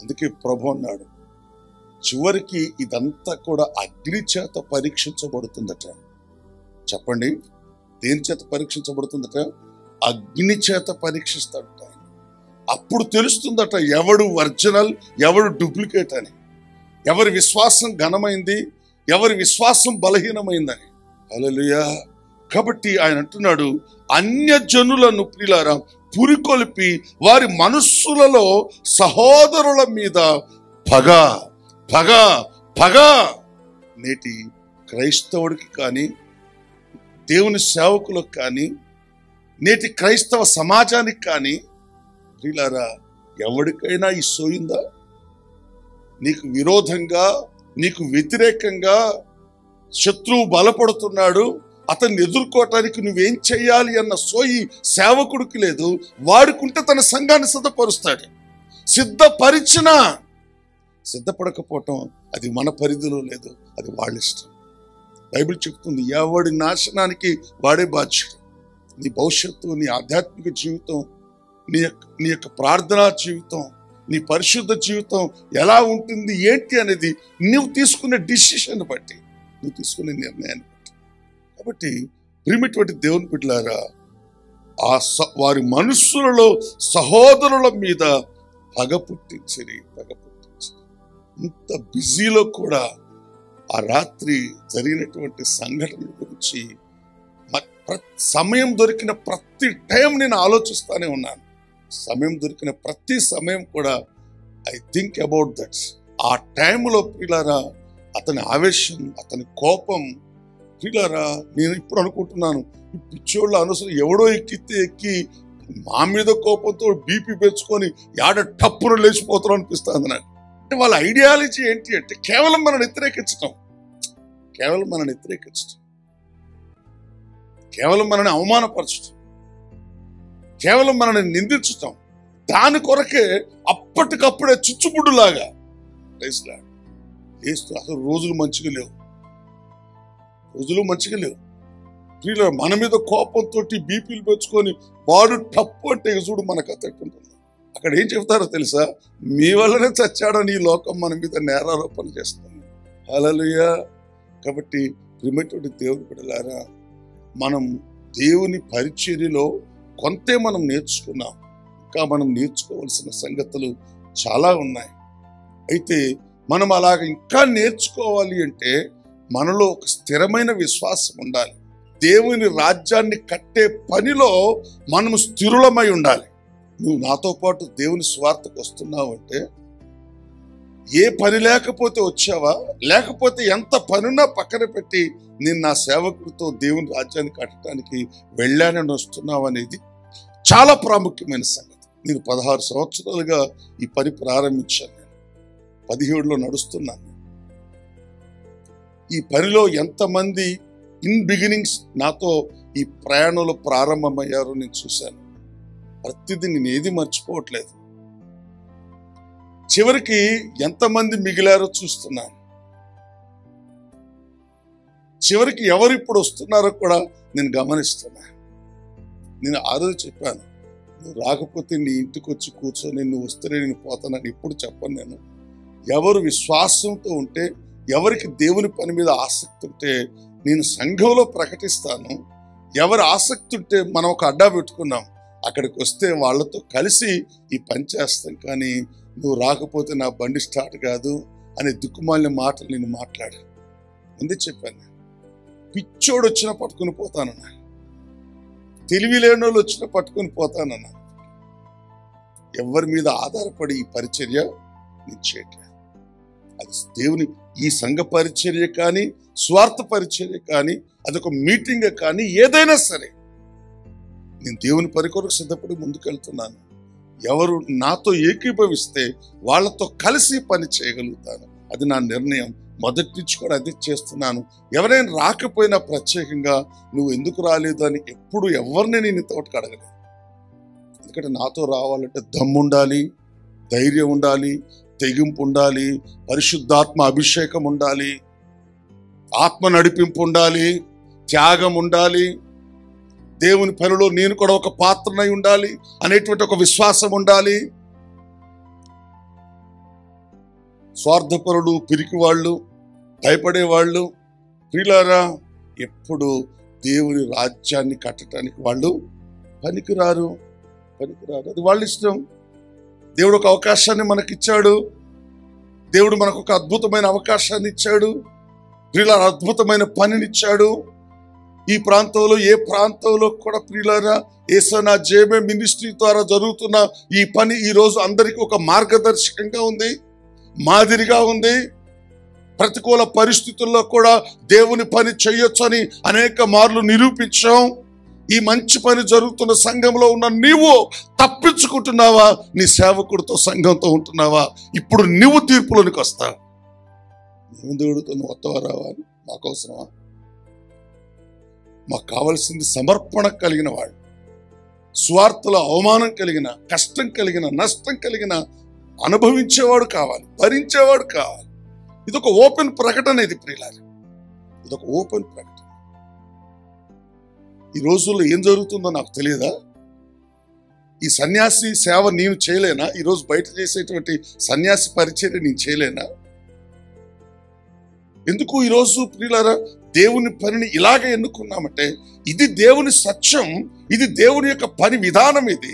అందుకే ప్రభు అన్నాడు, చివరికి ఇదంతా కూడా అగ్ని చేత పరీక్షించబడుతుందట. చెప్పండి, దేని చేత పరీక్షించబడుతుందట? అగ్ని చేత పరీక్షిస్తాడట. అప్పుడు తెలుస్తుందట ఎవడు ఒరిజినల్, ఎవడు డూప్లికేట్ అని, ఎవరి విశ్వాసం ఘనమైంది, ఎవరి విశ్వాసం బలహీనమైందని. హల్లెలూయా. కాబట్టి ఆయన అంటున్నాడు, అన్యజనులను ప్రియులారా పురికొల్పి వారి మనస్సులలో సహోదరుల మీద పగ పగ పగ. నేటి క్రైస్తవుడికి కానీ, దేవుని సేవకులకు కానీ, నేటి క్రైస్తవ సమాజానికి కానీ ప్రియులారా ఎవరికైనా ఈ సోయిందా? నీకు విరోధంగా, నీకు వ్యతిరేకంగా శత్రువు బలపడుతున్నాడు, అతన్ని ఎదుర్కోవటానికి నువ్వేం చెయ్యాలి అన్న సోయి సేవకుడికి లేదు. వాడుకుంటే తన సంఘాన్ని సిద్ధపరుస్తాడు. సిద్ధపడకపోవటం అది మన పరిధిలో లేదు, అది వాళ్ళ ఇష్టం. బైబిల్ చెప్తుంది, ఎవడి నాశనానికి వాడే బాధ్యుడు. నీ భవిష్యత్తు, నీ ఆధ్యాత్మిక జీవితం, నీ యొక్క ప్రార్థనా జీవితం, నీ పరిశుద్ధ జీవితం ఎలా ఉంటుంది ఏంటి అనేది నువ్వు తీసుకునే డిసిషన్ బట్టి, నువ్వు తీసుకునే నిర్ణయాన్ని బట్టి. కాబట్టి ప్రియమైనటువంటి దేవుని బిడ్డలారా, వారి మనస్సులలో సహోదరుల మీద పగ పుట్టించిరి. ఇంత బిజీలో కూడా ఆ రాత్రి జరిగినటువంటి సంఘటన గురించి సమయం దొరికిన ప్రతి టైం నేను ఆలోచిస్తానే ఉన్నాను. సమయం దొరికిన ప్రతి సమయం కూడా ఐ థింక్ అబౌట్ దట్. ఆ టైంలో ప్రియులారా అతని ఆవేశం, అతని కోపం, ప్రియులారా నేను ఇప్పుడు అనుకుంటున్నాను, ఈ పిచ్చోళ్ళ అనవసరం ఎవడో ఎక్కి మా మీద కోపంతో బీపీ పెంచుకొని యాడ టప్పును లేచిపోతారు అనిపిస్తుంది నాకు. అంటే వాళ్ళ ఐడియాలజీ ఏంటి అంటే కేవలం మనల్ని వ్యతిరేకించటం, కేవలం మనల్ని అవమానపరచటం, కేవలం మనల్ని నిందించటం. దాని కొరకే అప్పటికప్పుడే చుచ్చుబుడ్డులాగా అసలు రోజులు మంచిగా లేవు. ప్రియుల మన మీద కోపంతో బీపీలు పెంచుకొని వాడు టప్పు అంటే చూడు మన కథ ఎట్టుంటుంది. అక్కడ ఏం చెప్తారో తెలుసా? మీ వల్లనే చచ్చాడని ఈ లోకం మన మీద నేరారోపణ చేస్తుంది. హల్లెలూయా. కాబట్టి ప్రియమైనటువంటి దేవుని బిడ్డలారా, మనం దేవుని పరిచర్యలో కొంతే మనం నేర్చుకున్నాం. ఇంకా మనం నేర్చుకోవాల్సిన సంగతులు చాలా ఉన్నాయి. అయితే మనం అలాగ ఇంకా నేర్చుకోవాలి అంటే మనలో ఒక స్థిరమైన విశ్వాసం ఉండాలి. దేవుని రాజ్యాన్ని కట్టే పనిలో మనం స్థిరులమై ఉండాలి. నువ్వు నాతో పాటు దేవుని స్వార్థకు వస్తున్నావు అంటే, ఏ పని లేకపోతే వచ్చావా, లేకపోతే ఎంత పనున్నా పక్కన పెట్టి నేను నా సేవకుడితో దేవుని రాజ్యాన్ని కట్టడానికి వెళ్ళానని వస్తున్నావు అనేది చాలా ప్రాముఖ్యమైన సంగతి. నేను 16 సంవత్సరాలుగా ఈ పని ప్రారంభించాను. నేను 17లో నడుస్తున్నాను. ఈ పనిలో ఎంతమంది ఇన్ బిగినింగ్స్ నాతో ఈ ప్రయాణంలో ప్రారంభమయ్యారో నేను చూశాను. ప్రతిదీ నేను ఏది మర్చిపోవట్లేదు. చివరికి ఎంతమంది మిగిలారో చూస్తున్నాను. చివరికి ఎవరు ఇప్పుడు వస్తున్నారో కూడా నేను గమనిస్తున్నా. నేను ఆ రోజు చెప్పాను, నువ్వు రాకపోతే నీ ఇంటికి వచ్చి కూర్చొని నువ్వు వస్తేనే నేను పోతానని ఎప్పుడు చెప్పను. నేను ఎవరు విశ్వాసంతో ఉంటే, ఎవరికి దేవుని పని మీద ఆసక్తి ఉంటే నేను సంఘంలో ప్రకటిస్తాను. ఎవరు ఆసక్తి ఉంటే మనం ఒక అడ్డా పెట్టుకున్నాం, అక్కడికి వస్తే వాళ్ళతో కలిసి ఈ పని చేస్తాం. కానీ నువ్వు రాకపోతే నా బండి స్టార్ట్ కాదు అనే దిక్కుమాలిన మాటలు నేను మాట్లాడాను. ముందే చెప్పాను, పిచ్చోడు వచ్చినా పట్టుకుని పోతానన్నా, తెలివి లేని వాళ్ళు వచ్చినా పట్టుకుని పోతానన్నా. ఎవరి మీద ఆధారపడి ఈ పరిచర్య నేను చేయట్లేదు. అది దేవుని ఈ సంఘ పరిచర్య కానీ, స్వార్థ పరిచర్య కానీ, అదొక మీటింగ్ కానీ, ఏదైనా సరే నేను దేవుని పని కొరకు సిద్ధపడి ముందుకెళ్తున్నాను. ఎవరు నాతో ఏకీభవిస్తే వాళ్ళతో కలిసి పని చేయగలుగుతాను. అది నా నిర్ణయం. మొదటి నుంచి కూడా అదే చేస్తున్నాను. ఎవరైనా రాకపోయినా ప్రత్యేకంగా నువ్వు ఎందుకు రాలేదు అని ఎప్పుడు ఎవరిని నేను ఇంతవరకు అడగలేదు. ఎందుకంటే నాతో రావాలంటే దమ్ము ఉండాలి, ధైర్యం ఉండాలి, తెగింపు ఉండాలి, పరిశుద్ధాత్మ అభిషేకం ఉండాలి, ఆత్మ నడిపింపు ఉండాలి, త్యాగం ఉండాలి, దేవుని పనిలో నేను కూడా ఒక పాత్రనై ఉండాలి అనేటువంటి ఒక విశ్వాసం ఉండాలి. స్వార్థపరులు, పిరికివాళ్ళు, భయపడేవాళ్ళు ప్రియులారా ఎప్పుడు దేవుని రాజ్యాన్ని కట్టడానికి వాళ్ళు పనికిరారు. అది వాళ్ళ ఇష్టం. దేవుడు ఒక అవకాశాన్ని మనకిచ్చాడు. దేవుడు మనకు ఒక అద్భుతమైన అవకాశాన్ని ఇచ్చాడు. ప్రియులారా అద్భుతమైన పనినిచ్చాడు. ఈ ప్రాంతంలో ఏ ప్రాంతంలో కూడా ప్రియులారా యేసయ్య జేబే మినిస్ట్రీ ద్వారా జరుగుతున్న ఈ పని ఈ రోజు అందరికీ ఒక మార్గదర్శకంగా ఉంది, మాదిరిగా ఉంది. ప్రతికూల పరిస్థితుల్లో కూడా దేవుని పని చేయొచ్చని అనేక మార్లు నిరూపించాం. ఈ మంచి పని జరుగుతున్న సంఘంలో ఉన్న నీవు తప్పించుకుంటున్నావా? నీ సేవకుడితో సంఘంతో ఉంటున్నావా? ఇప్పుడు నువ్వు తీర్పులోనికి వస్తావు. దేవుడితో నువ్వు వస్తావా రావా? మాకు అవసరమా? మాకు కావలసింది సమర్పణ కలిగిన వాడు, స్వార్థల అవమానం కలిగిన, కష్టం కలిగిన, నష్టం కలిగిన అనుభవించేవాడు కావాలి, భరించేవాడు కావాలి. ఇదొక ఓపెన్ ప్రకటన. ఇది ప్రియులారా, ఇదొక ఓపెన్ ప్రకటన. ఈ రోజుల్లో ఏం జరుగుతుందో నాకు తెలియదా? ఈ సన్యాసి సేవ నేను చేయలేనా? ఈరోజు బయట చేసేటువంటి సన్యాసి పరిచర్య నేను చేయలేనా? ఎందుకు ఈరోజు ప్రియులారా దేవుని పనిని ఇలాగే ఎన్నుకున్నామంటే ఇది దేవుని సత్యం, ఇది దేవుని యొక్క పని విధానం. ఇది